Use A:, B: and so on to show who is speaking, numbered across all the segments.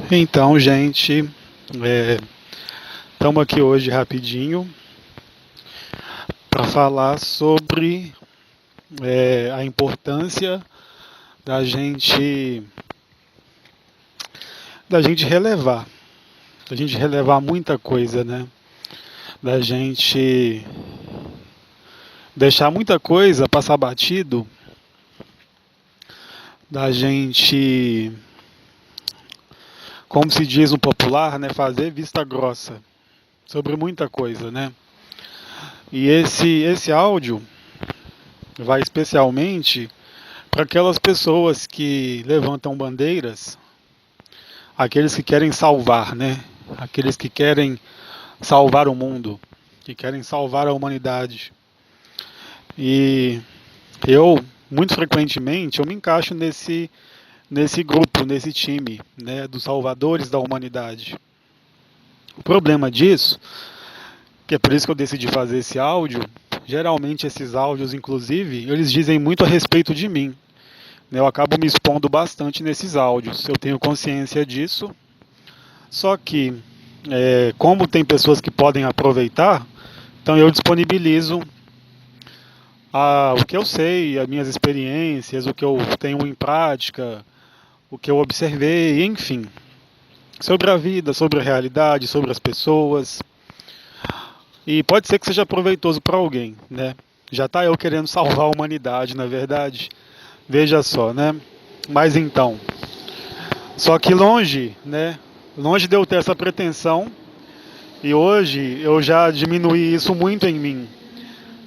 A: Então, gente, estamos aqui hoje rapidinho para falar sobre a importância da gente relevar, da gente relevar muita coisa, né? Da gente deixar muita coisa passar batido, da gente, como se diz no popular, né, fazer vista grossa sobre muita coisa, né? E esse áudio vai especialmente para aquelas pessoas que levantam bandeiras, aqueles que querem salvar, né? Aqueles que querem salvar o mundo, que querem salvar a humanidade. E eu, muito frequentemente, eu me encaixo nesse grupo, nesse time, né, dos salvadores da humanidade. O problema disso, que é por isso que eu decidi fazer esse áudio, geralmente esses áudios, inclusive, eles dizem muito a respeito de mim. Eu acabo me expondo bastante nesses áudios, eu tenho consciência disso, só que, como tem pessoas que podem aproveitar, então eu disponibilizo o que eu sei, as minhas experiências, o que eu tenho em prática, o que eu observei, enfim, sobre a vida, sobre a realidade, sobre as pessoas. E pode ser que seja proveitoso para alguém, né? Já está eu querendo salvar a humanidade, na verdade. Veja só, né? Mas então, só que longe, né? Longe de eu ter essa pretensão, e hoje eu já diminuí isso muito em mim.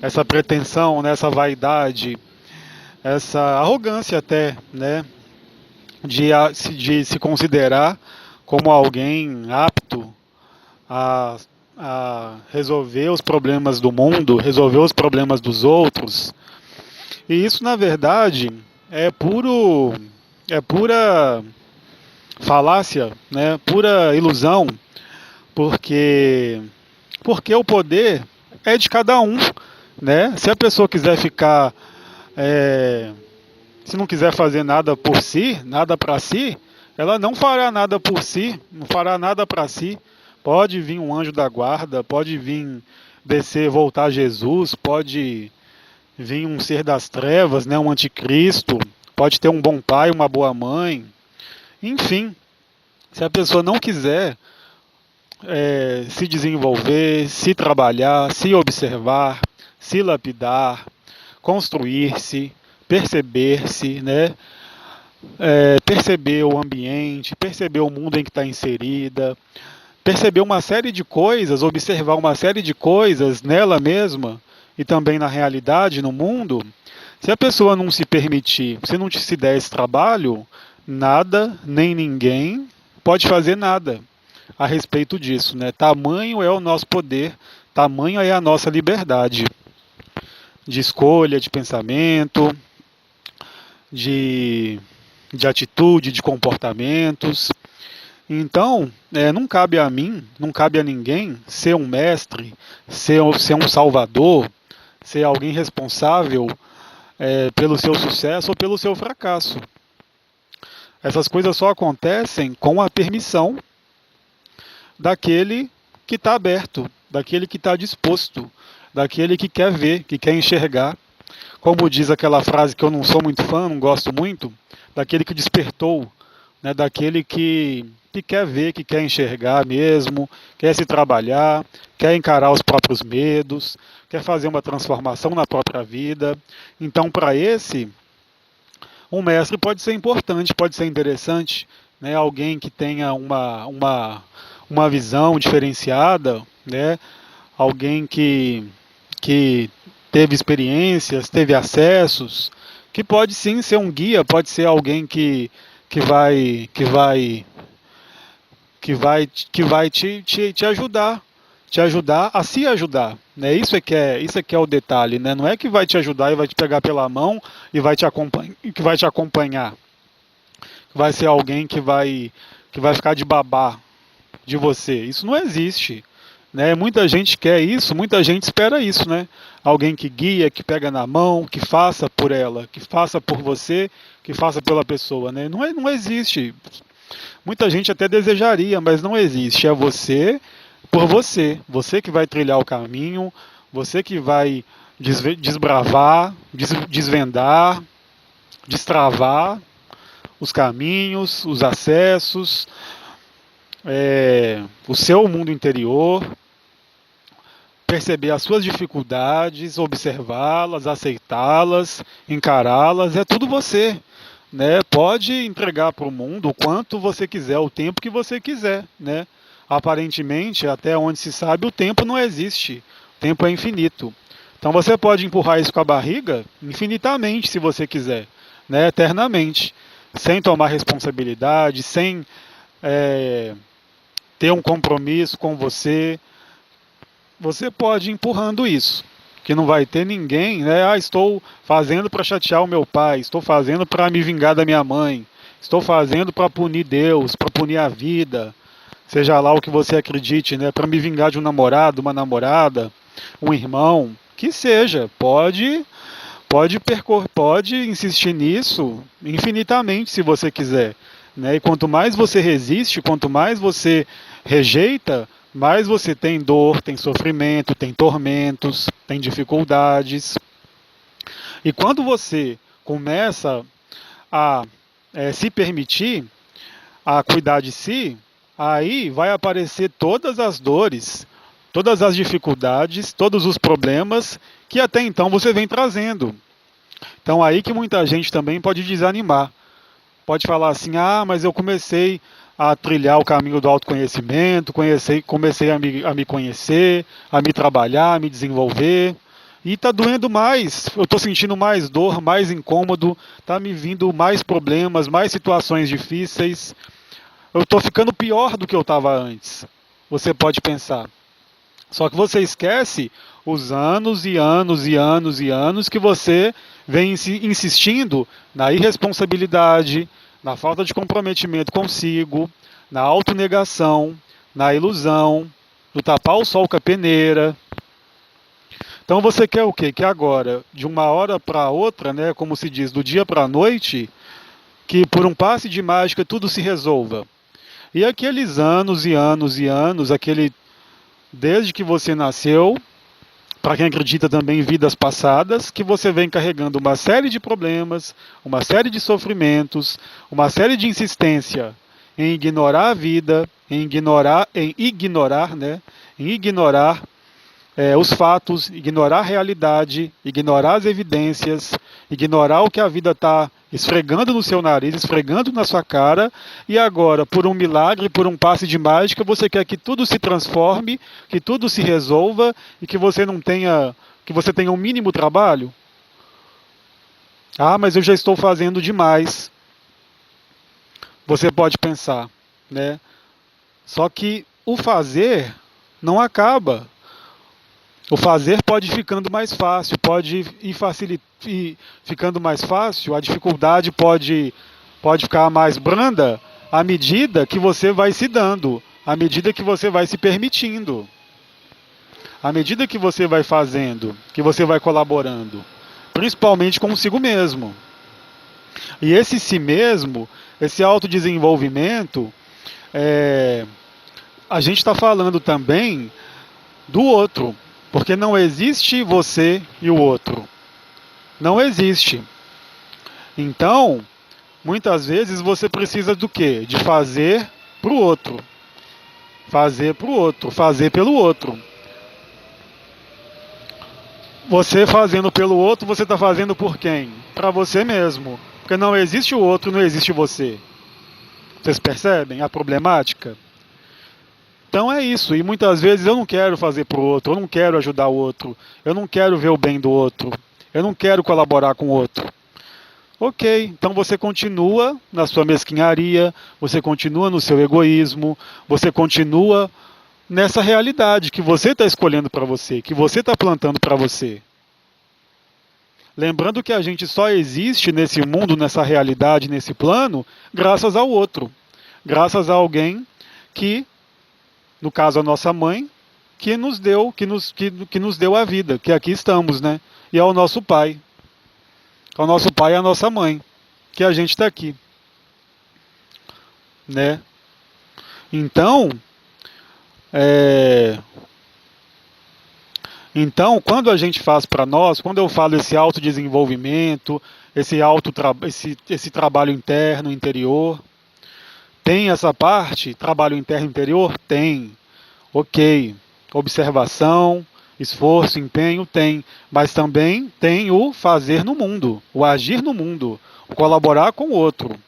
A: Essa pretensão, né? Essa vaidade, essa arrogância até, né? De se considerar como alguém apto a resolver os problemas do mundo, resolver os problemas dos outros. E isso, na verdade, é pura falácia, né? Pura ilusão, porque o poder é de cada um, né? Se a pessoa quiser ficar, se não quiser fazer nada por si, nada para si, ela não fará nada por si, não fará nada para si. Pode vir um anjo da guarda, pode vir descer, voltar Jesus, pode vir um ser das trevas, né, um anticristo, pode ter um bom pai, uma boa mãe, enfim. Se a pessoa não quiser se desenvolver, se trabalhar, se observar, se lapidar, construir-se, perceber-se, né? Perceber o ambiente, perceber o mundo em que está inserida, perceber uma série de coisas, observar uma série de coisas nela mesma e também na realidade, no mundo. Se a pessoa não se permitir, se não se der esse trabalho, nada, nem ninguém pode fazer nada a respeito disso, né? Tamanho é o nosso poder, tamanho é a nossa liberdade de escolha, de pensamento, de atitude, de comportamentos. Então, não cabe a mim, não cabe a ninguém ser um mestre, ser um salvador, ser alguém responsável pelo seu sucesso ou pelo seu fracasso. Essas coisas só acontecem com a permissão daquele que está aberto, daquele que está disposto, daquele que quer ver, que quer enxergar. Como diz aquela frase que eu não sou muito fã, não gosto muito, daquele que despertou, né, daquele que quer ver, que quer enxergar mesmo, quer se trabalhar, quer encarar os próprios medos, quer fazer uma transformação na própria vida. Então, para esse, um mestre pode ser importante, pode ser interessante, né, alguém que tenha uma visão diferenciada, né, alguém que teve experiências, teve acessos, que pode sim ser um guia, pode ser alguém que vai te ajudar a se ajudar, né? Isso é que é o detalhe, né? Não é que vai te ajudar e vai te pegar pela mão e que vai te acompanhar, vai ser alguém que vai ficar de babá de você. Isso não existe, né? Muita gente quer isso, muita gente espera isso, né? Alguém que guia, que pega na mão, que faça por ela, que faça por você, que faça pela pessoa, né? Não existe. Muita gente até desejaria, mas não existe. É você por você. Você que vai trilhar o caminho, você que vai desbravar, desvendar, destravar os caminhos, os acessos, o seu mundo interior, perceber as suas dificuldades, observá-las, aceitá-las, encará-las, é tudo você. Né? Pode entregar para o mundo o quanto você quiser, o tempo que você quiser. Né? Aparentemente, até onde se sabe, o tempo não existe. O tempo é infinito. Então você pode empurrar isso com a barriga infinitamente, se você quiser, né? Eternamente, sem tomar responsabilidade, sem ter um compromisso com você. Você pode ir empurrando isso, que não vai ter ninguém, né? Ah, estou fazendo para chatear o meu pai, estou fazendo para me vingar da minha mãe, estou fazendo para punir Deus, para punir a vida, seja lá o que você acredite, né? Para me vingar de um namorado, uma namorada, um irmão, que seja, pode insistir nisso infinitamente se você quiser, né? E quanto mais você resiste, quanto mais você rejeita, mais você tem dor, tem sofrimento, tem tormentos, tem dificuldades. E quando você começa a se permitir, a cuidar de si, aí vai aparecer todas as dores, todas as dificuldades, todos os problemas que até então você vem trazendo. Então aí que muita gente também pode desanimar. Pode falar assim, ah, mas eu comecei a trilhar o caminho do autoconhecimento, comecei a me conhecer, a me trabalhar, a me desenvolver, e está doendo mais, eu estou sentindo mais dor, mais incômodo, está me vindo mais problemas, mais situações difíceis, eu estou ficando pior do que eu estava antes. Você pode pensar. Só que você esquece os anos e anos e anos e anos que você vem insistindo na irresponsabilidade, na falta de comprometimento consigo, na autonegação, na ilusão, no tapar o sol com a peneira. Então você quer o quê? Que agora, de uma hora para outra, né, como se diz, do dia para a noite, que por um passe de mágica tudo se resolva. E aqueles anos e anos e anos, desde que você nasceu, para quem acredita também em vidas passadas, que você vem carregando uma série de problemas, uma série de sofrimentos, uma série de insistência em ignorar a vida, em ignorar os fatos, ignorar a realidade, ignorar as evidências, ignorar o que a vida está esfregando no seu nariz, esfregando na sua cara, e agora, por um milagre, por um passe de mágica, você quer que tudo se transforme, que tudo se resolva e que você tenha um mínimo trabalho? Ah, mas eu já estou fazendo demais. Você pode pensar, né? Só que o fazer não acaba. O fazer pode ir ficando mais fácil, pode ir ficando mais fácil, a dificuldade pode ficar mais branda à medida que você vai se dando, à medida que você vai se permitindo, à medida que você vai fazendo, que você vai colaborando, principalmente consigo mesmo. E esse si mesmo, esse autodesenvolvimento, a gente está falando também do outro. Porque não existe você e o outro. Não existe. Então, muitas vezes você precisa do quê? De fazer para o outro. Fazer para o outro. Fazer pelo outro. Você fazendo pelo outro, você está fazendo por quem? Para você mesmo. Porque não existe o outro, não existe você. Vocês percebem a problemática? Então é isso, e muitas vezes eu não quero fazer para o outro, eu não quero ajudar o outro, eu não quero ver o bem do outro, eu não quero colaborar com o outro. Ok, então você continua na sua mesquinharia, você continua no seu egoísmo, você continua nessa realidade que você está escolhendo para você, que você está plantando para você. Lembrando que a gente só existe nesse mundo, nessa realidade, nesse plano, graças ao outro, graças a alguém que, no caso a nossa mãe, que nos deu a vida, que aqui estamos, né? E ao nosso pai. Ao nosso pai e à nossa mãe, que a gente está aqui. né? Então, é, então, quando a gente faz para nós, quando eu falo esse autodesenvolvimento, esse trabalho interno, interior, tem essa parte, trabalho interno, interior? Tem. Ok. Observação, esforço, empenho, tem. Mas também tem o fazer no mundo, o agir no mundo, o colaborar com o outro.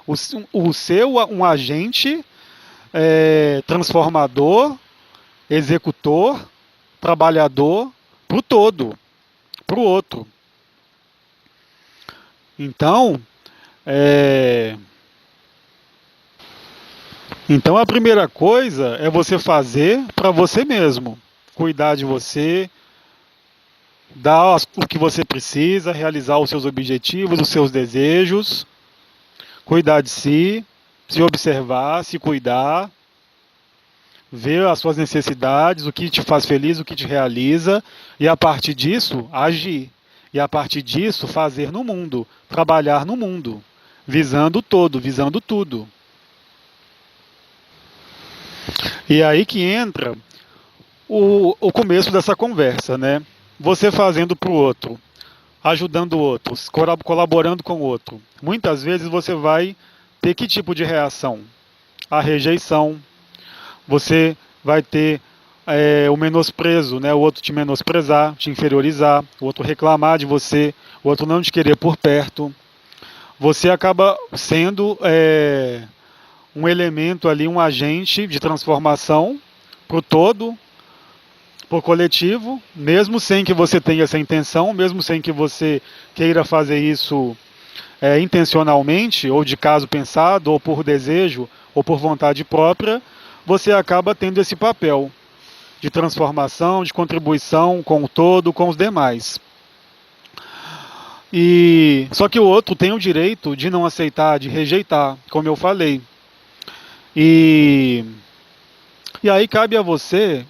A: O ser um agente transformador, executor, trabalhador para o todo, para o outro. Então, então a primeira coisa é você fazer para você mesmo, cuidar de você, dar o que você precisa, realizar os seus objetivos, os seus desejos, cuidar de si, se observar, se cuidar, ver as suas necessidades, o que te faz feliz, o que te realiza, e a partir disso, agir. E a partir disso, fazer no mundo, trabalhar no mundo, visando o todo, visando tudo. E aí que entra o começo dessa conversa, né? Você fazendo para o outro, ajudando outros, colaborando com o outro. Muitas vezes você vai ter que tipo de reação? A rejeição. Você vai ter o menosprezo, né? O outro te menosprezar, te inferiorizar, o outro reclamar de você, o outro não te querer por perto. Você acaba sendo um elemento ali, um agente de transformação para o todo, para o coletivo, mesmo sem que você tenha essa intenção, mesmo sem que você queira fazer isso intencionalmente, ou de caso pensado, ou por desejo, ou por vontade própria, você acaba tendo esse papel de transformação, de contribuição com o todo, com os demais. Só que o outro tem o direito de não aceitar, de rejeitar, como eu falei. E aí cabe a você,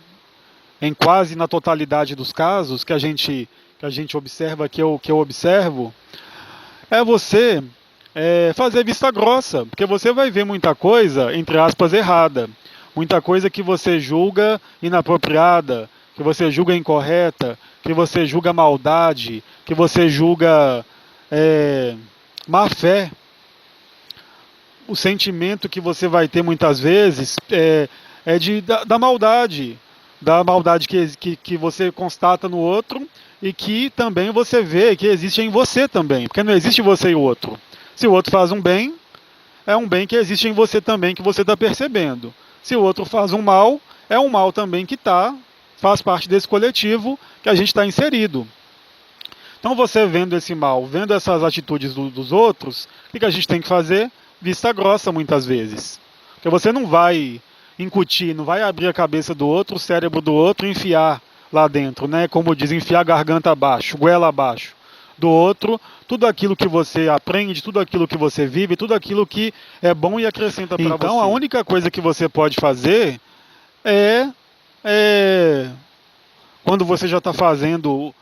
A: em quase na totalidade dos casos que a gente observa, que eu observo, é você fazer vista grossa, porque você vai ver muita coisa, entre aspas, errada. Muita coisa que você julga inapropriada, que você julga incorreta, que você julga maldade, que você julga má fé. O sentimento que você vai ter muitas vezes da maldade. Da maldade que você constata no outro e que também você vê que existe em você também. Porque não existe você e o outro. Se o outro faz um bem, é um bem que existe em você também, que você está percebendo. Se o outro faz um mal, é um mal também que faz parte desse coletivo que a gente está inserido. Então você vendo esse mal, vendo essas atitudes dos outros, o que a gente tem que fazer? Vista grossa muitas vezes. Porque você não vai incutir, não vai abrir a cabeça do outro, o cérebro do outro e enfiar lá dentro, né? Como diz, enfiar a garganta abaixo, goela abaixo do outro, tudo aquilo que você aprende, tudo aquilo que você vive, tudo aquilo que é bom e acrescenta para você. Então a única coisa que você pode fazer é quando você já está fazendo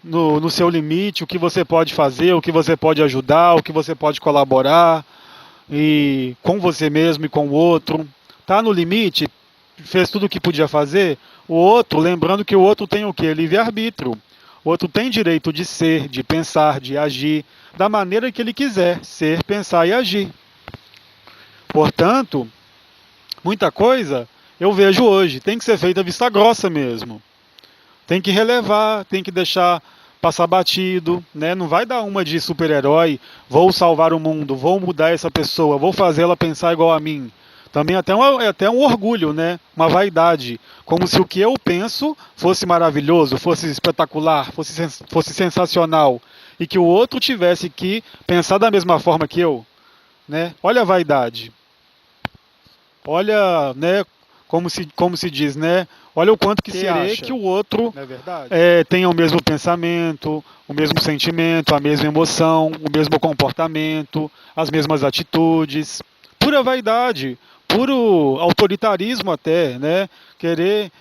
A: no seu limite, o que você pode fazer, o que você pode ajudar, o que você pode colaborar, e com você mesmo e com o outro. Está no limite, fez tudo o que podia fazer, o outro, lembrando que o outro tem o quê? Livre-arbítrio. O outro tem direito de ser, de pensar, de agir, da maneira que ele quiser ser, pensar e agir. Portanto, muita coisa eu vejo hoje, tem que ser feita vista grossa mesmo. Tem que relevar, tem que deixar passar batido, né? Não vai dar uma de super-herói, vou salvar o mundo, vou mudar essa pessoa, vou fazer ela pensar igual a mim. Também é até um orgulho, né? Uma vaidade. Como se o que eu penso fosse maravilhoso, fosse espetacular, fosse sensacional. E que o outro tivesse que pensar da mesma forma que eu. Né? Olha a vaidade. Olha, né, como se diz, né? Olha o quanto que querer que o outro tenha o mesmo pensamento, o mesmo sentimento, a mesma emoção, o mesmo comportamento, as mesmas atitudes. Pura vaidade, puro autoritarismo até, né? Querer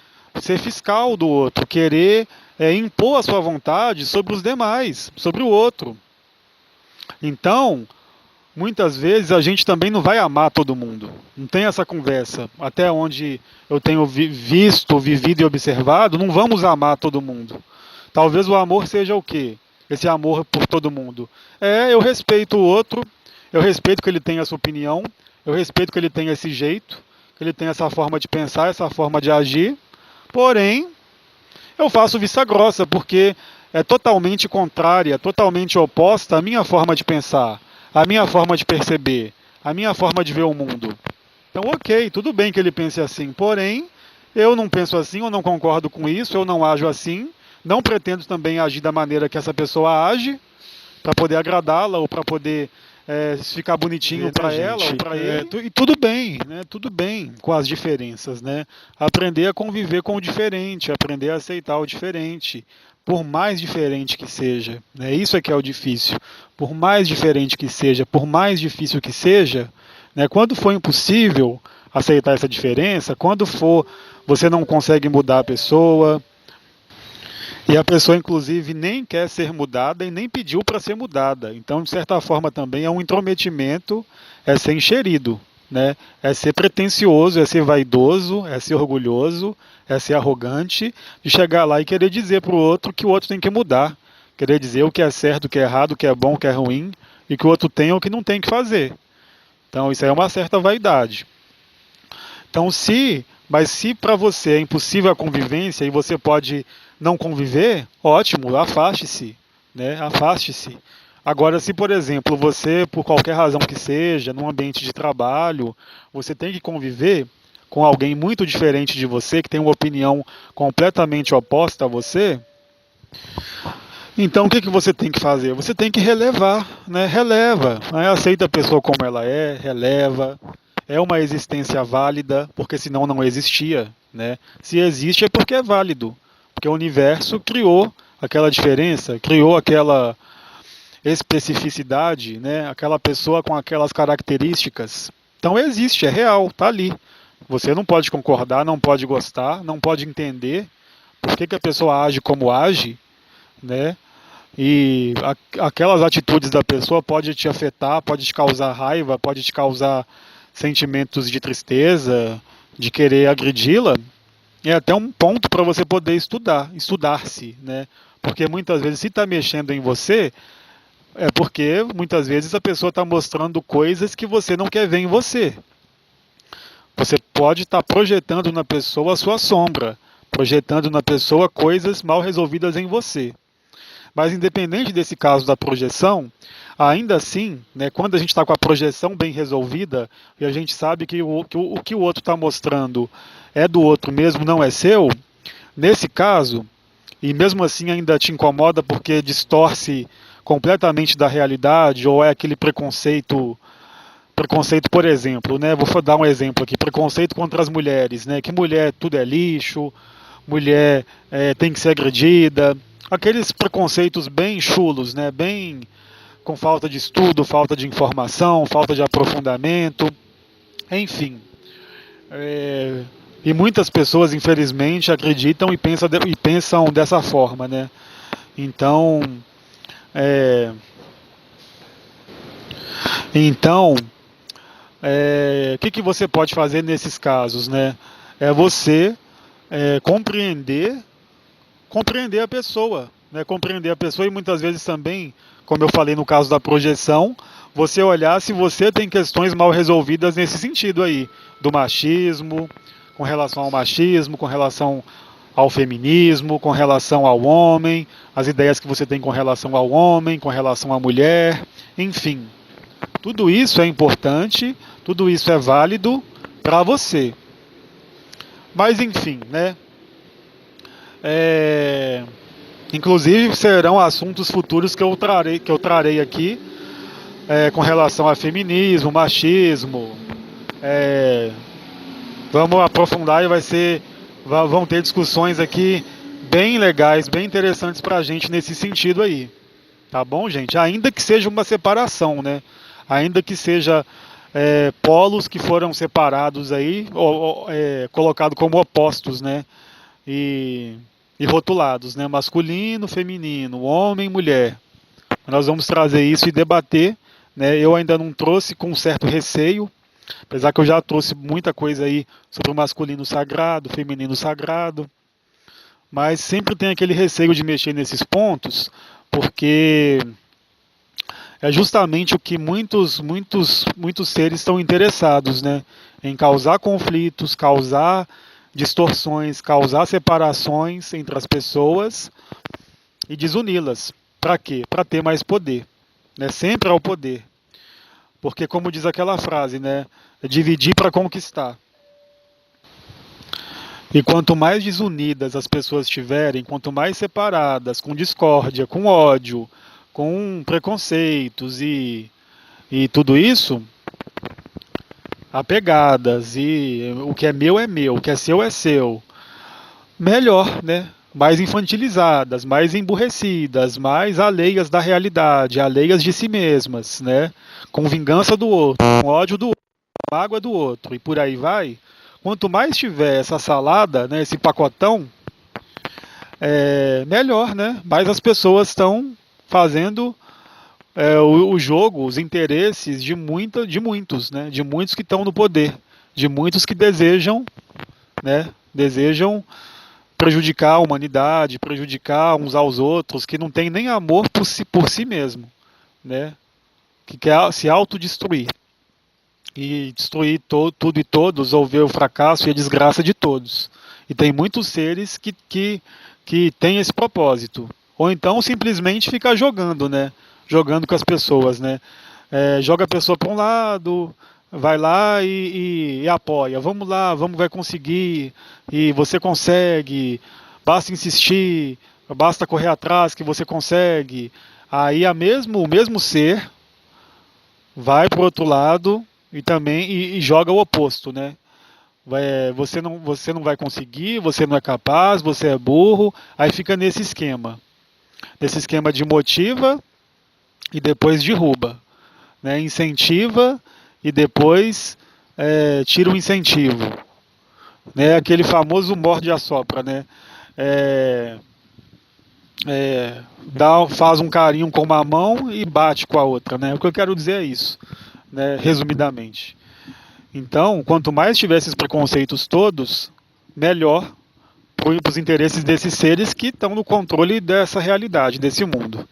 A: ser fiscal do outro, querer impor a sua vontade sobre os demais, sobre o outro. Então, muitas vezes a gente também não vai amar todo mundo. Não tem essa conversa. Até onde eu tenho visto, vivido e observado, não vamos amar todo mundo. Talvez o amor seja o quê? Esse amor por todo mundo. Eu respeito o outro, eu respeito que ele tenha essa opinião, eu respeito que ele tenha esse jeito, que ele tenha essa forma de pensar, essa forma de agir. Porém, eu faço vista grossa, porque é totalmente contrária, totalmente oposta à minha forma de pensar, à minha forma de perceber, à minha forma de ver o mundo. Então, ok, tudo bem que ele pense assim, porém, eu não penso assim, eu não concordo com isso, eu não ajo assim, não pretendo também agir da maneira que essa pessoa age, para poder agradá-la ou para poder ficar bonitinho para ela ou para ele. E tudo bem, né? Tudo bem com as diferenças, né? Aprender a conviver com o diferente, aprender a aceitar o diferente, por mais diferente que seja. Né? Isso é que é o difícil. Por mais diferente que seja, por mais difícil que seja, né? Quando for impossível aceitar essa diferença, quando for você não consegue mudar a pessoa, e a pessoa, inclusive, nem quer ser mudada e nem pediu para ser mudada. Então, de certa forma, também é um intrometimento, é ser enxerido, né? É ser pretensioso, é ser vaidoso, é ser orgulhoso, é ser arrogante, de chegar lá e querer dizer para o outro que o outro tem que mudar. Querer dizer o que é certo, o que é errado, o que é bom, o que é ruim, e que o outro tem ou que não tem que fazer. Então, isso aí é uma certa vaidade. Então, mas se para você é impossível a convivência e você pode não conviver, ótimo, afaste-se, né? Afaste-se. Agora, se por exemplo você, por qualquer razão que seja, num ambiente de trabalho, você tem que conviver com alguém muito diferente de você, que tem uma opinião completamente oposta a você, então o que você tem que fazer? Você tem que relevar, né? Releva, né? Aceita a pessoa como ela é, releva. É uma existência válida, porque senão não existia, né? Se existe é porque é válido, porque o universo criou aquela diferença, criou aquela especificidade, né? Aquela pessoa com aquelas características. Então existe, é real, tá ali. Você não pode concordar, não pode gostar, não pode entender por que a pessoa age como age, né? E aquelas atitudes da pessoa pode te afetar, pode te causar raiva, pode te causar sentimentos de tristeza, de querer agredi-la, é até um ponto para você poder estudar-se, né? Porque muitas vezes, se está mexendo em você, é porque muitas vezes a pessoa está mostrando coisas que você não quer ver em você. Você pode estar projetando na pessoa a sua sombra, projetando na pessoa coisas mal resolvidas em você. Mas independente desse caso da projeção, ainda assim, né, quando a gente está com a projeção bem resolvida e a gente sabe que o que o outro está mostrando é do outro mesmo, não é seu, nesse caso, e mesmo assim ainda te incomoda porque distorce completamente da realidade ou é aquele preconceito, por exemplo, né, vou dar um exemplo aqui, preconceito contra as mulheres, né, que mulher tudo é lixo, mulher tem que ser agredida, aqueles preconceitos bem chulos, né? Bem com falta de estudo, falta de informação, falta de aprofundamento, enfim. E muitas pessoas, infelizmente, acreditam e pensam dessa forma, né? Então, o que você pode fazer nesses casos, né? É você compreender a pessoa, né? Compreender a pessoa e muitas vezes também, como eu falei no caso da projeção, você olhar se você tem questões mal resolvidas nesse sentido aí, do machismo, com relação ao machismo, com relação ao feminismo, com relação ao homem, as ideias que você tem com relação ao homem, com relação à mulher, enfim. Tudo isso é importante, tudo isso é válido para você. Mas enfim, né? Inclusive serão assuntos futuros que eu trarei aqui com relação a feminismo, machismo. Vamos aprofundar e vão ter discussões aqui bem legais, bem interessantes para a gente nesse sentido aí. Tá bom, gente? Ainda que seja uma separação, né? Ainda que seja polos que foram separados aí, colocados como opostos, né? E rotulados, né? Masculino, feminino, homem, mulher. Nós vamos trazer isso e debater né? Eu ainda não trouxe com certo receio, apesar que eu já trouxe muita coisa aí sobre o masculino sagrado, o feminino sagrado, mas sempre tem aquele receio de mexer nesses pontos, porque é justamente o que muitos seres estão interessados, né? Em causar conflitos, causar distorções, causar separações entre as pessoas e desuni-las. Para quê? Para ter mais poder, né? Sempre ao poder. Porque como diz aquela frase, né? É dividir para conquistar. E quanto mais desunidas as pessoas estiverem, quanto mais separadas, com discórdia, com ódio, com preconceitos e tudo isso, apegadas, e o que é meu, o que é seu, melhor, né? Mais infantilizadas, mais emburrecidas, mais alheias da realidade, alheias de si mesmas, né? Com vingança do outro, com ódio do outro, com mágoa do outro, e por aí vai. Quanto mais tiver essa salada, né, esse pacotão, melhor, né? Mais as pessoas estão fazendo o jogo, os interesses de muitos, né? De muitos que estão no poder, de muitos que desejam, né? Desejam prejudicar a humanidade, prejudicar uns aos outros, que não tem nem amor por si mesmo, né? Que quer se autodestruir e destruir tudo e todos, ou ver o fracasso e a desgraça de todos. E tem muitos seres que têm esse propósito. Ou então simplesmente ficar jogando, né? Jogando com as pessoas, né? Joga a pessoa para um lado, vai lá e apoia. Vamos lá, vai conseguir, e você consegue, basta insistir, basta correr atrás que você consegue. Aí o mesmo ser vai para o outro lado e também e joga o oposto, né? Você não vai conseguir, você não é capaz, você é burro, aí fica nesse esquema de motiva e depois derruba, né? Incentiva e depois tira o incentivo, né? Aquele famoso morde e assopra, né? Faz um carinho com uma mão e bate com a outra, né? O que eu quero dizer é isso, né? Resumidamente. Então, quanto mais tiver esses preconceitos todos, melhor para os interesses desses seres que estão no controle dessa realidade, desse mundo.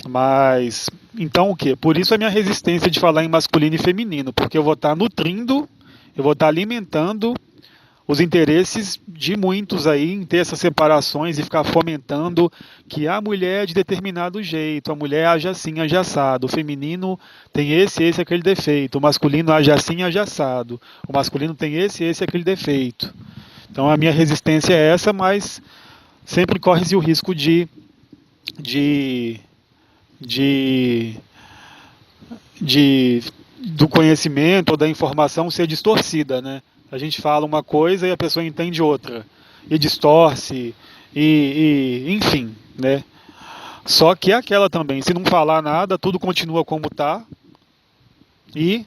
A: Mas, então o quê? Por isso a minha resistência de falar em masculino e feminino, porque eu vou estar nutrindo, eu vou estar alimentando os interesses de muitos aí em ter essas separações e ficar fomentando que a mulher é de determinado jeito, a mulher age assim, age assado, o feminino tem esse, aquele defeito, o masculino age assim, age assado, o masculino tem esse, aquele defeito. Então a minha resistência é essa, mas sempre corre-se o risco do conhecimento ou da informação ser distorcida, né? A gente fala uma coisa e a pessoa entende outra, e distorce, enfim, né? Só que é aquela também, se não falar nada, tudo continua como está, e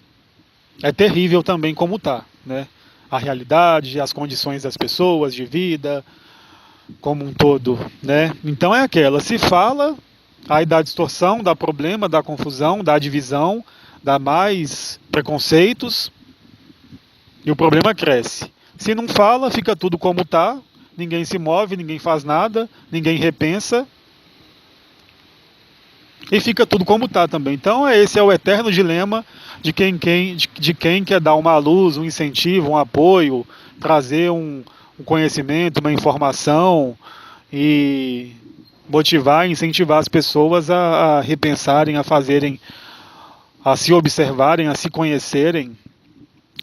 A: é terrível também como está, né? A realidade, as condições das pessoas de vida, como um todo, né? Então é aquela, se fala, aí dá distorção, dá problema, dá confusão, dá divisão, dá mais preconceitos, e o problema cresce. Se não fala, fica tudo como está, ninguém se move, ninguém faz nada, ninguém repensa, e fica tudo como está também. Então esse é o eterno dilema de quem quer dar uma luz, um incentivo, um apoio, trazer um conhecimento, uma informação e motivar, incentivar as pessoas a repensarem, a fazerem, a se observarem, a se conhecerem,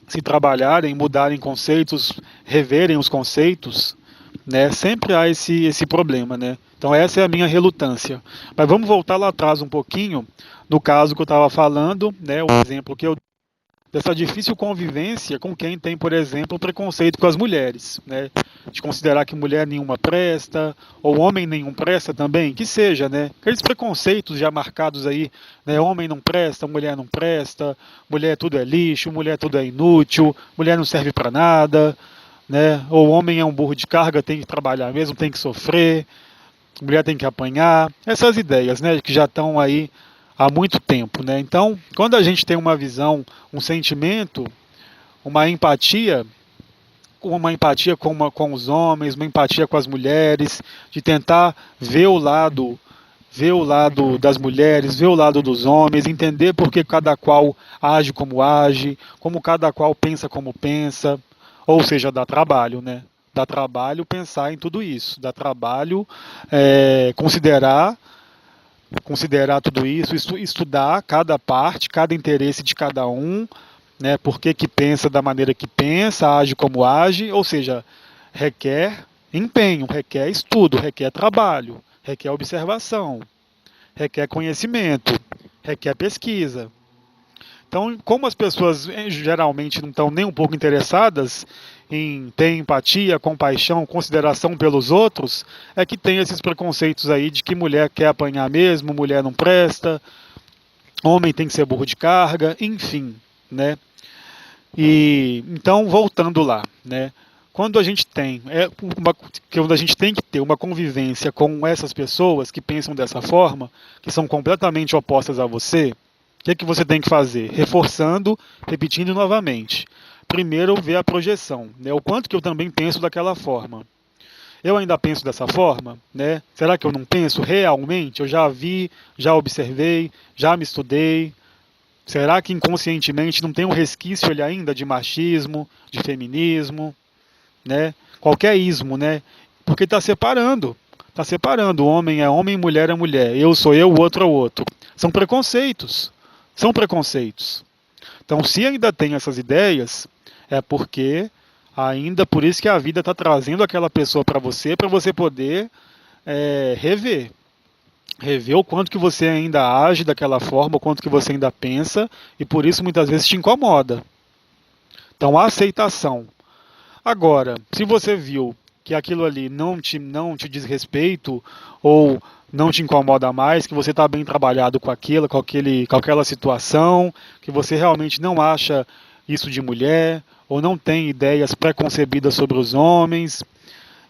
A: se trabalharem, mudarem conceitos, reverem os conceitos, né? Sempre há esse problema, né? Então essa é a minha relutância. Mas vamos voltar lá atrás um pouquinho, no caso que eu estava falando, né? O exemplo que eu dessa difícil convivência com quem tem, por exemplo, preconceito com as mulheres, né? De considerar que mulher nenhuma presta, ou homem nenhum presta também, que seja, né? Aqueles preconceitos já marcados aí, né? Homem não presta, mulher tudo é lixo, mulher tudo é inútil, mulher não serve para nada, né? Ou homem é um burro de carga, tem que trabalhar mesmo, tem que sofrer, mulher tem que apanhar. Essas ideias, né? Que já estão aí há muito tempo, né? Então, quando a gente tem uma visão, um sentimento, uma empatia com os homens, uma empatia com as mulheres, de tentar ver o lado das mulheres, ver o lado dos homens, entender por que cada qual age, como cada qual pensa como pensa, ou seja, dá trabalho, né? Dá trabalho pensar em tudo isso, dá trabalho considerar tudo isso, estudar cada parte, cada interesse de cada um, né? Por que pensa da maneira que pensa, age como age, ou seja, requer empenho, requer estudo, requer trabalho, requer observação, requer conhecimento, requer pesquisa. Então, como as pessoas geralmente não estão nem um pouco interessadas em ter empatia, compaixão, consideração pelos outros, é que tem esses preconceitos aí de que mulher quer apanhar mesmo, mulher não presta, homem tem que ser burro de carga, enfim, né? E então, voltando lá, né? Quando a gente tem que ter uma convivência com essas pessoas que pensam dessa forma, que são completamente opostas a você, o que você tem que fazer? Reforçando, repetindo novamente. Primeiro, ver a projeção, né? O quanto que eu também penso daquela forma. Eu ainda penso dessa forma, né? Será que eu não penso realmente? Eu já vi, já observei, já me estudei. Será que inconscientemente não tem um resquício ali ainda de machismo, de feminismo, né? Qualquer ismo, né? Porque está separando. Está separando. O homem é homem, mulher é mulher. Eu sou eu, o outro é o outro. São preconceitos. São preconceitos. Então, se ainda tem essas ideias, é porque ainda por isso que a vida está trazendo aquela pessoa para você poder rever. Rever o quanto que você ainda age daquela forma, o quanto que você ainda pensa, e por isso muitas vezes te incomoda. Então, a aceitação. Agora, se você viu que aquilo ali não te diz respeito, ou não te incomoda mais, que você está bem trabalhado com aquela situação, que você realmente não acha isso de mulher, ou não tem ideias preconcebidas sobre os homens,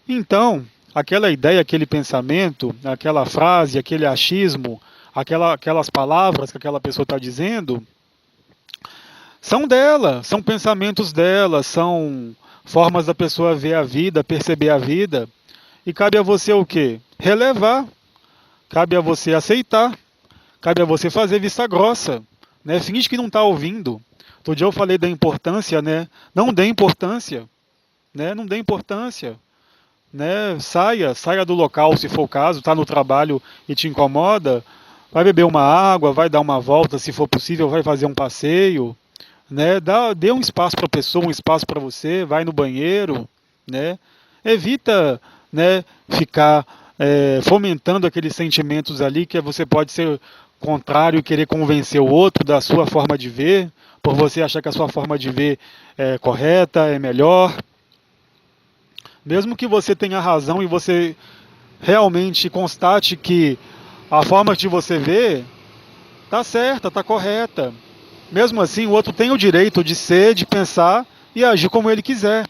A: então, aquela ideia, aquele pensamento, aquela frase, aquele achismo, aquelas palavras que aquela pessoa está dizendo, são dela, são pensamentos dela, são formas da pessoa ver a vida, perceber a vida. E cabe a você o quê? Relevar. Cabe a você aceitar. Cabe a você fazer vista grossa. Né? Finge que não está ouvindo. Outro dia eu falei da importância, né? Não dê importância. Né? Não dê importância. Né? Saia do local, se for o caso, está no trabalho e te incomoda. Vai beber uma água, vai dar uma volta, se for possível, vai fazer um passeio. Né? Dê um espaço para a pessoa, um espaço para você, vai no banheiro, né? Evita, né, ficar fomentando aqueles sentimentos ali que você pode ser contrário e querer convencer o outro da sua forma de ver, por você achar que a sua forma de ver é correta, é melhor. Mesmo que você tenha razão e você realmente constate que a forma que você vê está certa, está correta. Mesmo assim, o outro tem o direito de ser, de pensar e agir como ele quiser.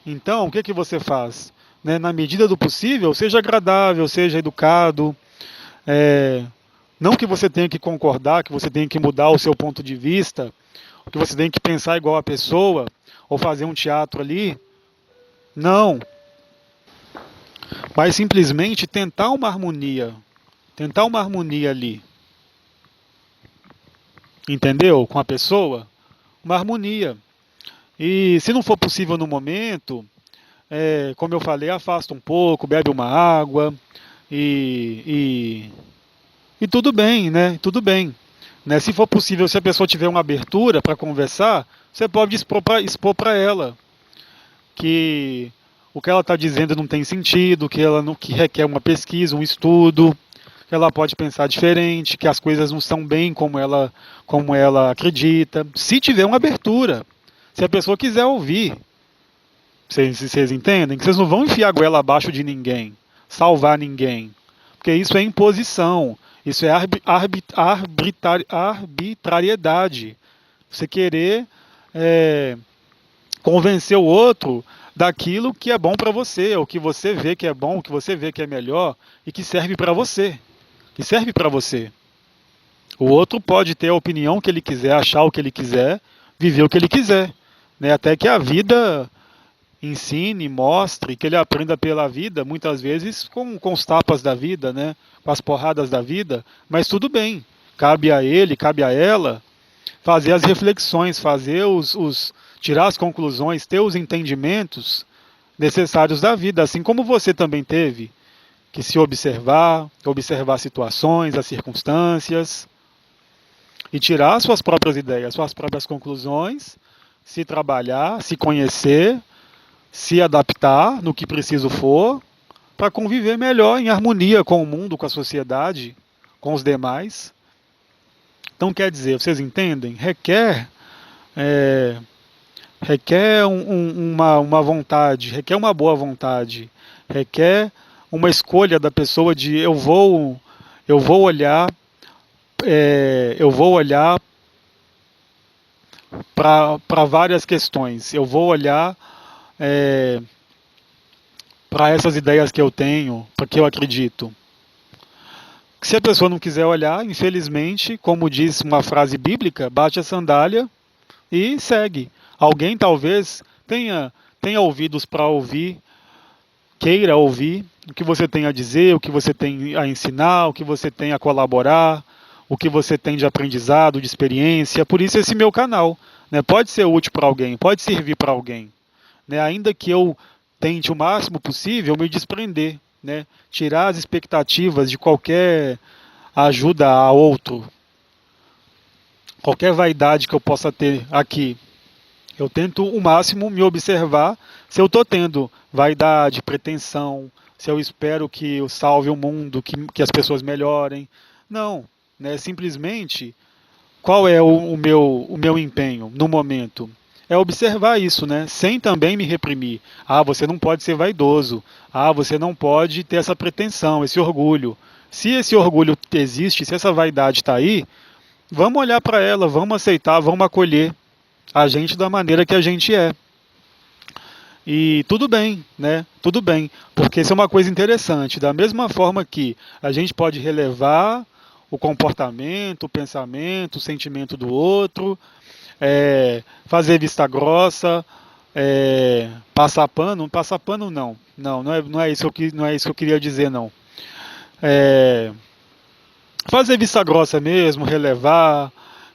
A: Então, o que você faz? Né, na medida do possível, seja agradável, seja educado. Não que você tenha que concordar, que você tenha que mudar o seu ponto de vista, que você tenha que pensar igual a pessoa, ou fazer um teatro ali. Não. Mas simplesmente tentar uma harmonia. Tentar uma harmonia ali. Entendeu? Com a pessoa, uma harmonia. E se não for possível no momento, como eu falei, afasta um pouco, bebe uma água e tudo bem, né? Tudo bem. Né? Se for possível, se a pessoa tiver uma abertura para conversar, você pode expor para ela que o que ela está dizendo não tem sentido, que requer uma pesquisa, um estudo, que ela pode pensar diferente, que as coisas não são bem como ela acredita. Se tiver uma abertura, se a pessoa quiser ouvir, vocês entendem? Que vocês não vão enfiar a goela abaixo de ninguém, salvar ninguém, porque isso é imposição, isso é arbitrariedade. Você querer convencer o outro daquilo que é bom para você, o que você vê que é bom, o que você vê que é melhor e que serve para você. Que serve para você. O outro pode ter a opinião que ele quiser, achar o que ele quiser, viver o que ele quiser, né? Até que a vida ensine, mostre, que ele aprenda pela vida, muitas vezes com os tapas da vida, né? Com as porradas da vida, mas tudo bem. Cabe a ele, cabe a ela fazer as reflexões, fazer tirar as conclusões, ter os entendimentos necessários da vida, assim como você também teve que se observar, observar situações, as circunstâncias e tirar suas próprias ideias, suas próprias conclusões, se trabalhar, se conhecer, se adaptar no que preciso for, para conviver melhor em harmonia com o mundo, com a sociedade, com os demais. Então, quer dizer, vocês entendem? Requer uma vontade, requer uma boa vontade, requer uma escolha da pessoa de eu vou olhar para várias questões, eu vou olhar para essas ideias que eu tenho, para que eu acredito. Se a pessoa não quiser olhar, infelizmente, como diz uma frase bíblica, bate a sandália e segue. Alguém talvez tenha ouvidos para ouvir, queira ouvir o que você tem a dizer, o que você tem a ensinar, o que você tem a colaborar, o que você tem de aprendizado, de experiência. Por isso esse meu canal, né? Pode ser útil para alguém, pode servir para alguém, né? Ainda que eu tente o máximo possível me desprender, né? Tirar as expectativas de qualquer ajuda a outro, qualquer vaidade que eu possa ter aqui. Eu tento o máximo me observar se eu estou tendo vaidade, pretensão, se eu espero que eu salve o mundo, que as pessoas melhorem. Não, né? Simplesmente, qual é o meu empenho no momento? É observar isso, né? Sem também me reprimir. Ah, você não pode ser vaidoso. Ah, você não pode ter essa pretensão, esse orgulho. Se esse orgulho existe, se essa vaidade está aí, vamos olhar para ela, vamos aceitar, vamos acolher a gente da maneira que a gente é. E tudo bem, né? Tudo bem, porque isso é uma coisa interessante. Da mesma forma que a gente pode relevar o comportamento, o pensamento, o sentimento do outro, fazer vista grossa, passar pano não. Não é isso que eu queria dizer, não. Fazer vista grossa mesmo, relevar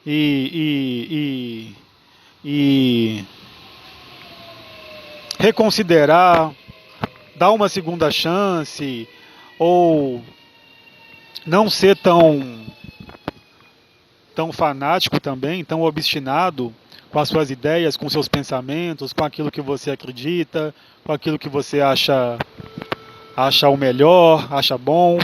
A: e reconsiderar, dar uma segunda chance, ou não ser tão fanático também, tão obstinado com as suas ideias, com seus pensamentos, com aquilo que você acredita, com aquilo que você acha o melhor, acha bom.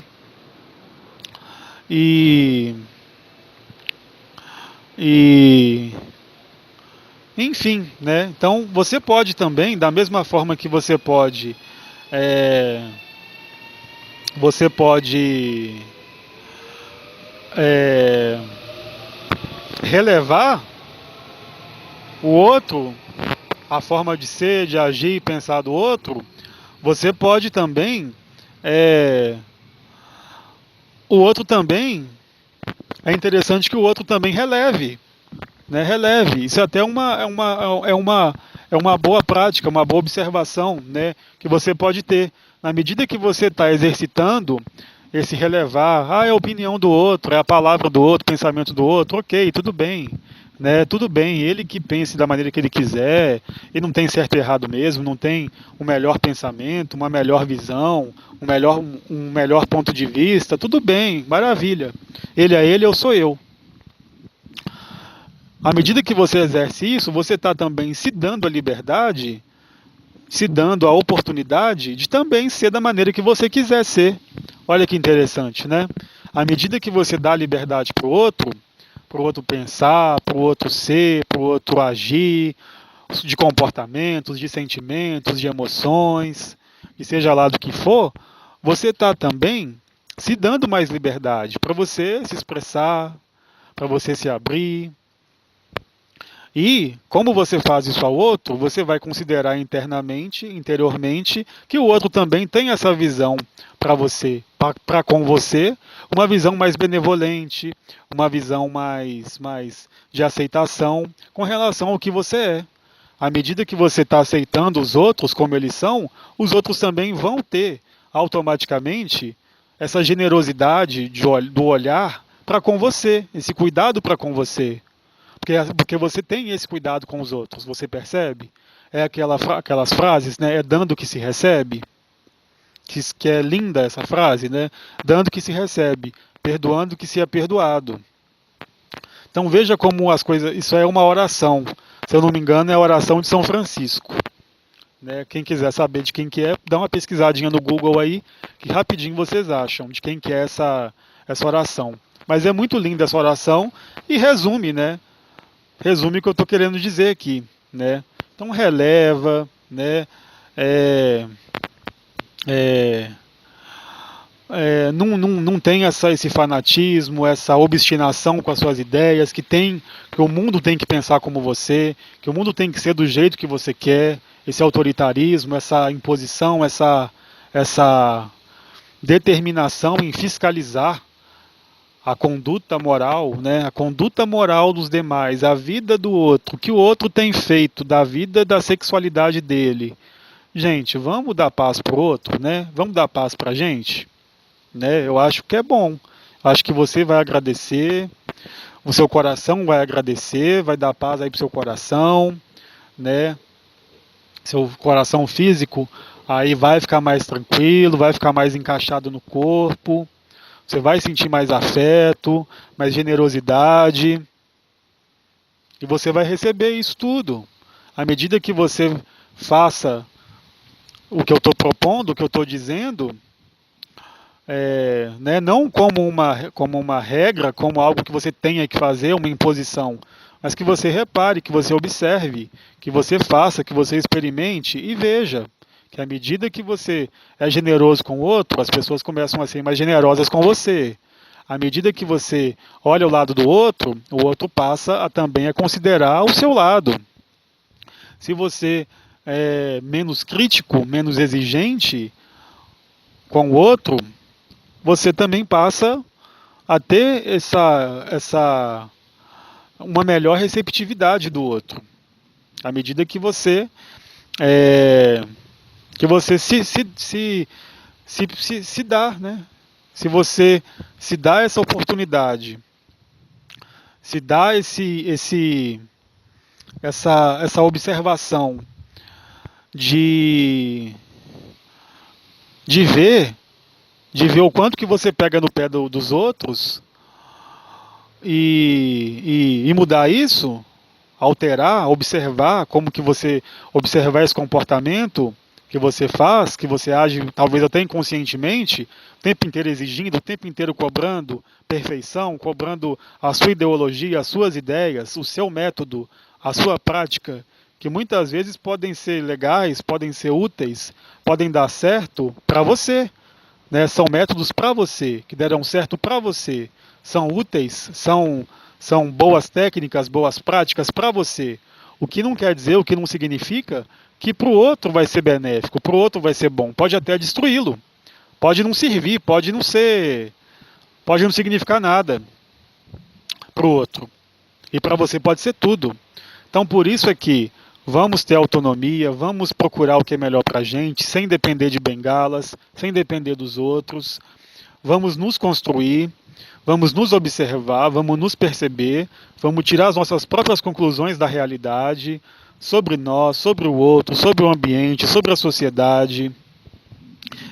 A: Enfim, né? Então você pode também, da mesma forma que você pode relevar o outro, a forma de ser, de agir e pensar do outro, você pode também o outro também, é interessante que o outro também releve, né? Releve. Isso até é uma boa prática, uma boa observação, né? Que você pode ter. Na medida que você está exercitando esse relevar, é a opinião do outro, é a palavra do outro, o pensamento do outro, ok, tudo bem. Né, tudo bem, ele que pense da maneira que ele quiser, e não tem certo e errado mesmo, não tem um melhor pensamento, uma melhor visão, um melhor ponto de vista, tudo bem, maravilha. Ele é ele, eu sou eu. À medida que você exerce isso, você está também se dando a liberdade, se dando a oportunidade de também ser da maneira que você quiser ser. Olha que interessante, né? À medida que você dá a liberdade para o outro pensar, para o outro ser, para o outro agir, de comportamentos, de sentimentos, de emoções, e seja lá do que for, você está também se dando mais liberdade para você se expressar, para você se abrir. E, como você faz isso ao outro, você vai considerar internamente, interiormente, que o outro também tem essa visão para você para com você, uma visão mais benevolente, uma visão mais de aceitação com relação ao que você é. À medida que você está aceitando os outros como eles são, os outros também vão ter automaticamente essa generosidade do olhar para com você, esse cuidado para com você. Porque você tem esse cuidado com os outros, você percebe? É aquelas frases, né? É dando que se recebe. Que é linda essa frase, né? Dando que se recebe, perdoando que se é perdoado. Então veja como as coisas. Isso é uma oração. Se eu não me engano, é a oração de São Francisco. Né? Quem quiser saber de quem que é, dá uma pesquisadinha no Google aí, que rapidinho vocês acham de quem que é essa oração. Mas é muito linda essa oração e resume, né? Resume o que eu estou querendo dizer aqui, né? Então releva, né? Não tem esse fanatismo, essa obstinação com as suas ideias, que o mundo tem que pensar como você, que o mundo tem que ser do jeito que você quer, esse autoritarismo, essa imposição, essa determinação em fiscalizar a conduta moral, né? A conduta moral dos demais, a vida do outro, o que o outro tem feito da vida da sexualidade dele. Gente, vamos dar paz pro outro, né? Vamos dar paz pra gente, né? Eu acho que é bom. Acho que você vai agradecer, o seu coração vai agradecer, vai dar paz aí pro seu coração, né? Seu coração físico aí vai ficar mais tranquilo, vai ficar mais encaixado no corpo. Você vai sentir mais afeto, mais generosidade. E você vai receber isso tudo. À medida que você faça o que eu estou propondo, o que eu estou dizendo, né, não como uma regra, como algo que você tenha que fazer, uma imposição, mas que você repare, que você observe, que você faça, que você experimente e veja. Que à medida que você é generoso com o outro, as pessoas começam a ser mais generosas com você. À medida que você olha o lado do outro, o outro passa também a considerar o seu lado. Se você é menos crítico, menos exigente com o outro, você também passa a ter uma melhor receptividade do outro. À medida que você se dá, né? Se você se dá essa oportunidade, se dá essa observação de ver o quanto que você pega no pé dos outros e mudar isso, alterar, observar como que você observar esse comportamento que você faz, que você age talvez até inconscientemente, o tempo inteiro exigindo, o tempo inteiro cobrando perfeição, cobrando a sua ideologia, as suas ideias, o seu método, a sua prática, que muitas vezes podem ser legais, podem ser úteis, podem dar certo para você, né? São métodos para você, que deram certo para você, são úteis, são boas técnicas, boas práticas para você. O que não quer dizer, o que não significa que para o outro vai ser benéfico, para o outro vai ser bom. Pode até destruí-lo, pode não servir, pode não significar nada para o outro. E para você pode ser tudo. Então por isso é que vamos ter autonomia, vamos procurar o que é melhor para a gente, sem depender de bengalas, sem depender dos outros. Vamos nos construir, vamos nos observar, vamos nos perceber, vamos tirar as nossas próprias conclusões da realidade, sobre nós, sobre o outro, sobre o ambiente, sobre a sociedade.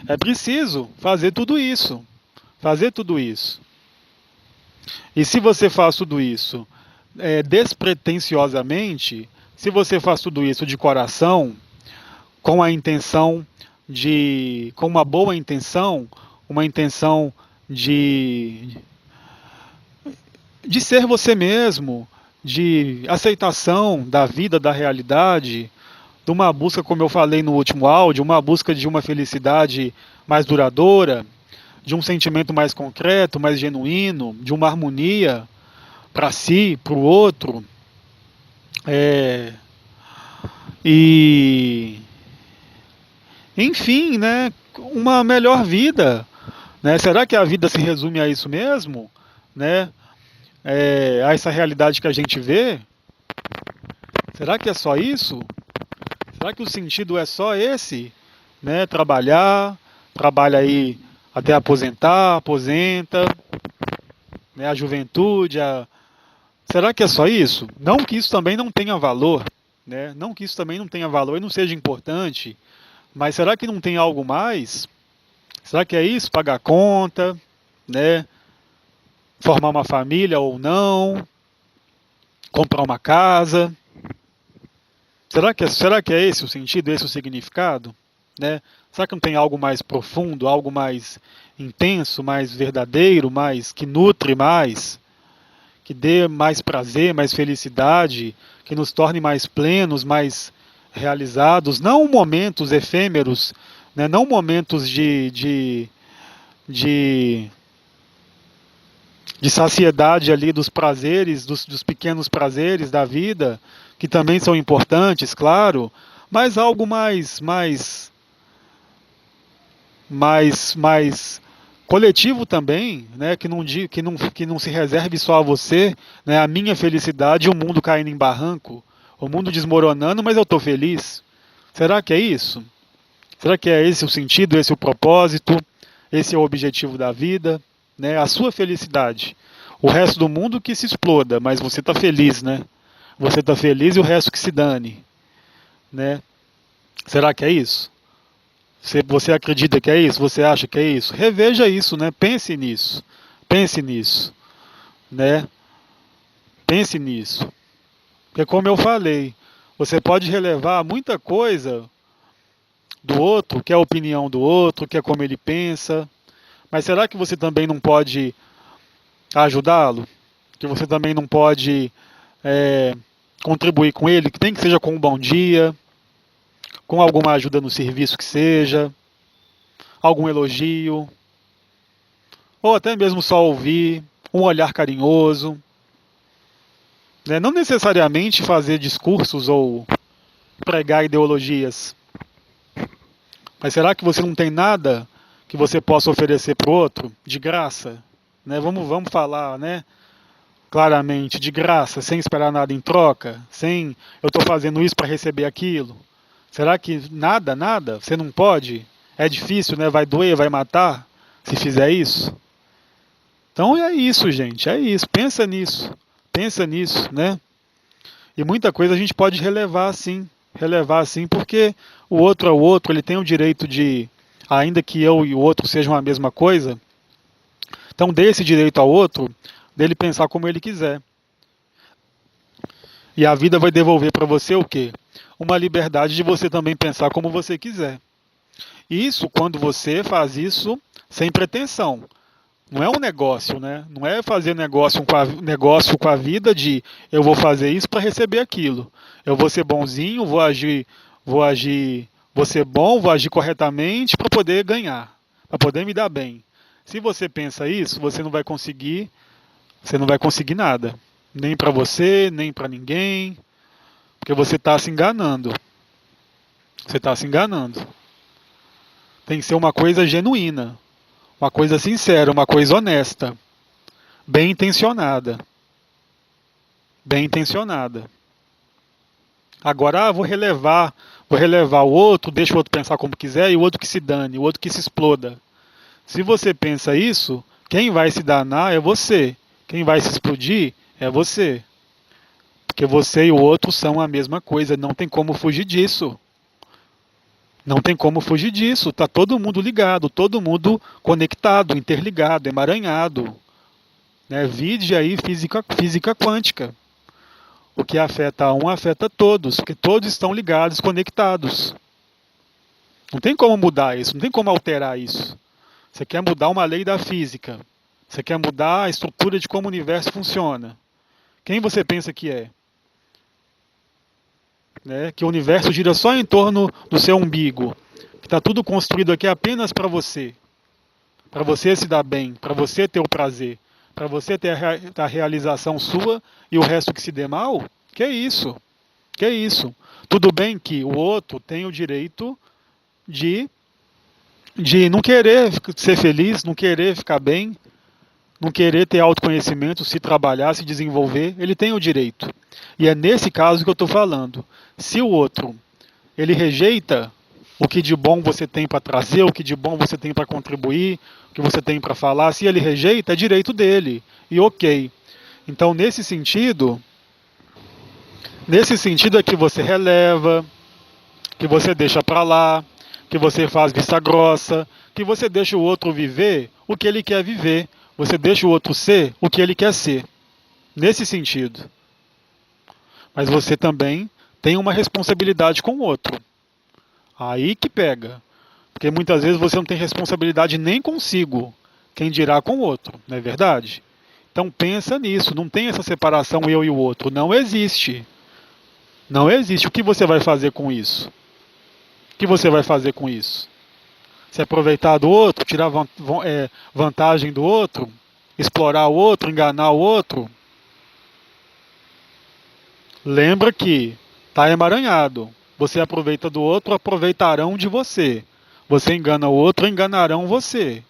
A: É preciso fazer tudo isso. Fazer tudo isso. E se você faz tudo isso despretensiosamente, se você faz tudo isso de coração, com a intenção com uma boa intenção, uma intenção de ser você mesmo, de aceitação da vida, da realidade, de uma busca, como eu falei no último áudio, uma busca de uma felicidade mais duradoura, de um sentimento mais concreto, mais genuíno, de uma harmonia para si, para o outro, e enfim, né, uma melhor vida, Né? Será que a vida se resume a isso mesmo? Né? A essa realidade que a gente vê? Será que é só isso? Será que o sentido é só esse? Né? Trabalha aí até aposentar, aposenta, né? A juventude, será que é só isso? Não que isso também não tenha valor, né? Não que isso também não tenha valor e não seja importante, mas será que não tem algo mais? Será que é isso? Pagar conta, né? Formar uma família ou não? Comprar uma casa? Será que é esse o sentido, esse o significado? Né? Será que não tem algo mais profundo, algo mais intenso, mais verdadeiro, mais que nutre mais, que dê mais prazer, mais felicidade, que nos torne mais plenos, mais realizados, não momentos efêmeros, né? Não momentos de, de saciedade ali dos prazeres, dos pequenos prazeres da vida, que também são importantes, claro, mas algo mais coletivo também, né? Que não se reserve só a você, né? A minha felicidade e o mundo caindo em barranco, o mundo desmoronando, mas eu estou feliz. Será que é isso? Será que é esse o sentido, esse o propósito, esse é o objetivo da vida, né? A sua felicidade. O resto do mundo que se exploda, mas você está feliz, né? Você está feliz e o resto que se dane, né? Será que é isso? Você acredita que é isso? Você acha que é isso? Reveja isso, né? Pense nisso. Pense nisso, né? Pense nisso. Porque como eu falei, você pode relevar muita coisa do outro, que é a opinião do outro, que é como ele pensa, mas será que você também não pode ajudá-lo? Que você também não pode é, contribuir com ele, que nem que seja com um bom dia, com alguma ajuda no serviço que seja, algum elogio, ou até mesmo só ouvir, um olhar carinhoso, né? Não necessariamente fazer discursos ou pregar ideologias, mas será que você não tem nada que você possa oferecer para o outro de graça? Né? Vamos falar, né? Claramente, de graça, sem esperar nada em troca, sem eu estou fazendo isso para receber aquilo. Será que nada? Você não pode? É difícil, né? Vai doer, vai matar se fizer isso? Então é isso, gente, é isso. Pensa nisso, né? E muita coisa a gente pode relevar sim, porque o outro é o outro, ele tem o direito de, ainda que eu e o outro sejam a mesma coisa, então dê esse direito ao outro, dele pensar como ele quiser. E a vida vai devolver para você o quê? Uma liberdade de você também pensar como você quiser. Isso quando você faz isso sem pretensão. Não é um negócio, né? Não é fazer negócio com a vida de eu vou fazer isso para receber aquilo. Eu vou ser bonzinho, vou ser bom, vou agir corretamente para poder ganhar, para poder me dar bem. Se você pensa isso, você não vai conseguir nada, nem para você, nem para ninguém, porque você está se enganando. Você está se enganando. Tem que ser uma coisa genuína, uma coisa sincera, uma coisa honesta, bem intencionada. Bem intencionada. Agora, vou relevar o outro, deixa o outro pensar como quiser e o outro que se dane, o outro que se exploda. Se você pensa isso, quem vai se danar é você. Quem vai se explodir é você. Porque você e o outro são a mesma coisa, não tem como fugir disso. Não tem como fugir disso. Está todo mundo ligado, todo mundo conectado, interligado, emaranhado. Né? Vide aí física quântica. O que afeta um afeta todos, porque todos estão ligados, conectados. Não tem como mudar isso, não tem como alterar isso. Você quer mudar uma lei da física. Você quer mudar a estrutura de como o universo funciona. Quem você pensa que é? Né? Que o universo gira só em torno do seu umbigo. Que está tudo construído aqui apenas para você. Para você se dar bem, para você ter o prazer. Para você ter a realização sua e o resto que se dê mal? Que é isso? Que é isso? Tudo bem que o outro tem o direito de de não querer ser feliz, não querer ficar bem, não querer ter autoconhecimento, se trabalhar, se desenvolver, ele tem o direito. E é nesse caso que eu estou falando. Se o outro, ele rejeita o que de bom você tem para trazer, o que de bom você tem para contribuir, o que você tem para falar, se ele rejeita, é direito dele. E ok. Então, nesse sentido é que você releva, que você deixa para lá, que você faz vista grossa, que você deixa o outro viver o que ele quer viver, você deixa o outro ser o que ele quer ser. Nesse sentido. Mas você também tem uma responsabilidade com o outro. Aí que pega. Porque muitas vezes você não tem responsabilidade nem consigo, quem dirá com o outro, não é verdade? Então pensa nisso, não tem essa separação eu e o outro, não existe. Não existe. O que você vai fazer com isso? O que você vai fazer com isso? Se aproveitar do outro, tirar vantagem do outro, explorar o outro, enganar o outro? Lembra que está emaranhado. Você aproveita do outro, aproveitarão de você. Você engana o outro, enganarão você.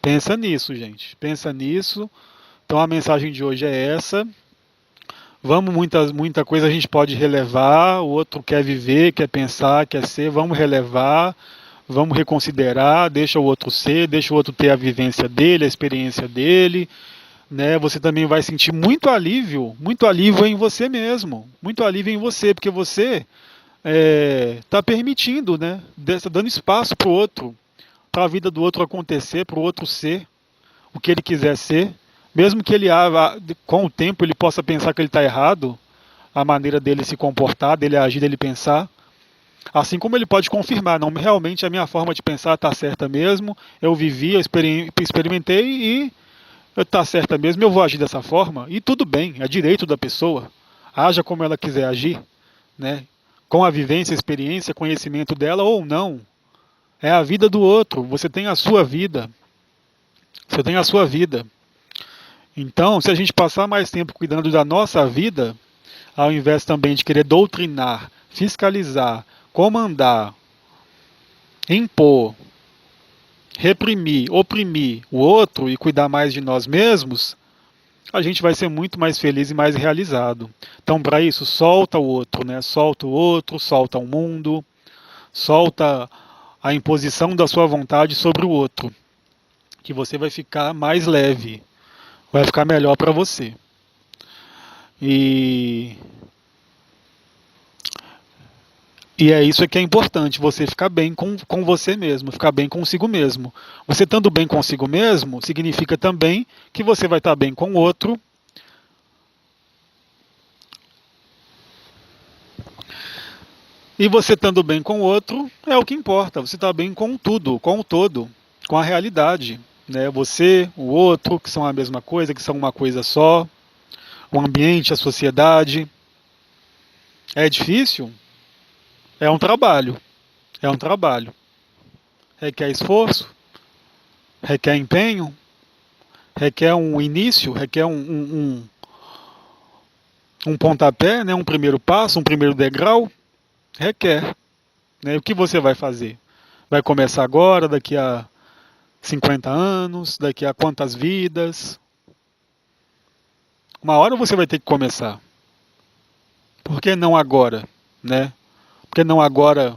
A: Pensa nisso, gente. Pensa nisso. Então a mensagem de hoje é essa. Muita coisa a gente pode relevar. O outro quer viver, quer pensar, quer ser. Vamos relevar. Vamos reconsiderar. Deixa o outro ser, deixa o outro ter a vivência dele, a experiência dele. Né, você também vai sentir muito alívio em você mesmo, muito alívio em você, porque você está permitindo, né, dando espaço para o outro, para a vida do outro acontecer, para o outro ser o que ele quiser ser, mesmo que ele, com o tempo, ele possa pensar que ele está errado, a maneira dele se comportar, dele agir, dele pensar, assim como ele pode confirmar, não, realmente a minha forma de pensar está certa mesmo, eu vivi, eu experimentei e está certa mesmo, eu vou agir dessa forma, e tudo bem, é direito da pessoa, haja como ela quiser agir, né? Com a vivência, experiência, conhecimento dela ou não, é a vida do outro, você tem a sua vida, você tem a sua vida. Então, se a gente passar mais tempo cuidando da nossa vida, ao invés também de querer doutrinar, fiscalizar, comandar, impor, reprimir, oprimir o outro e cuidar mais de nós mesmos, a gente vai ser muito mais feliz e mais realizado. Então, para isso, solta o outro, né? Solta o outro, solta o mundo, solta a imposição da sua vontade sobre o outro, que você vai ficar mais leve, vai ficar melhor para você. E é isso que é importante, você ficar bem com você mesmo, ficar bem consigo mesmo. Você estando bem consigo mesmo, significa também que você vai estar bem com o outro. E você estando bem com o outro é o que importa. Você está bem com tudo, com o todo, com a realidade. Né? Você, o outro, que são a mesma coisa, que são uma coisa só. O ambiente, a sociedade. É difícil? É um trabalho. É um trabalho. Requer esforço, requer empenho, requer um início, requer um pontapé, né? Um primeiro passo, um primeiro degrau. Requer. Né? O que você vai fazer? Vai começar agora, daqui a 50 anos, daqui a quantas vidas? Uma hora você vai ter que começar. Por que não agora? Né? Por que não agora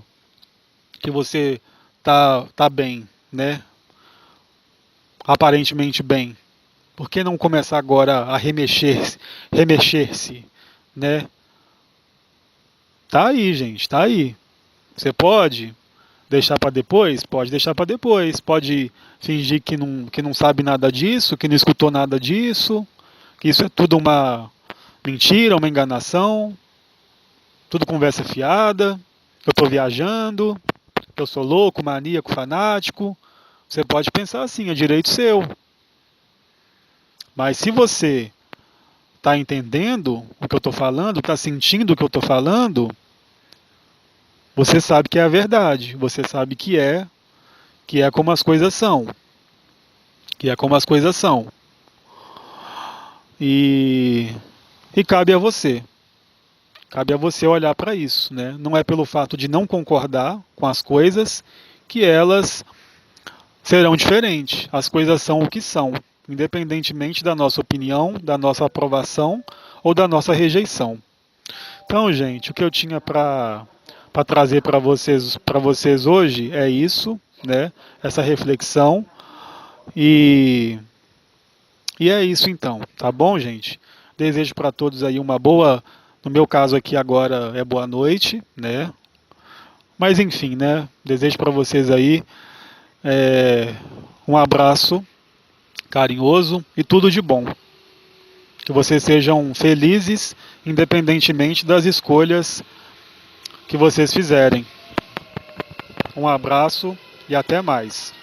A: que você tá bem, né? Aparentemente bem. Por que não começar agora a remexer-se, né? Tá aí, gente, tá aí. Você pode deixar para depois? Pode deixar para depois. Pode fingir que não sabe nada disso, que não escutou nada disso, que isso é tudo uma mentira, uma enganação, tudo conversa fiada, eu estou viajando, eu sou louco, maníaco, fanático. Você pode pensar assim, é direito seu. Mas se você está entendendo o que eu estou falando, está sentindo o que eu estou falando, você sabe que é a verdade, você sabe que é como as coisas são. Que é como as coisas são. E cabe a você. Cabe a você olhar para isso, né? Não é pelo fato de não concordar com as coisas que elas serão diferentes. As coisas são o que são, independentemente da nossa opinião, da nossa aprovação ou da nossa rejeição. Então, gente, o que eu tinha para trazer para vocês hoje é isso, né? Essa reflexão e é isso então, tá bom, gente? Desejo para todos aí uma boa, no meu caso aqui agora é boa noite, né? Mas enfim, né? Desejo para vocês aí um abraço carinhoso e tudo de bom. Que vocês sejam felizes, independentemente das escolhas que vocês fizerem. Um abraço e até mais.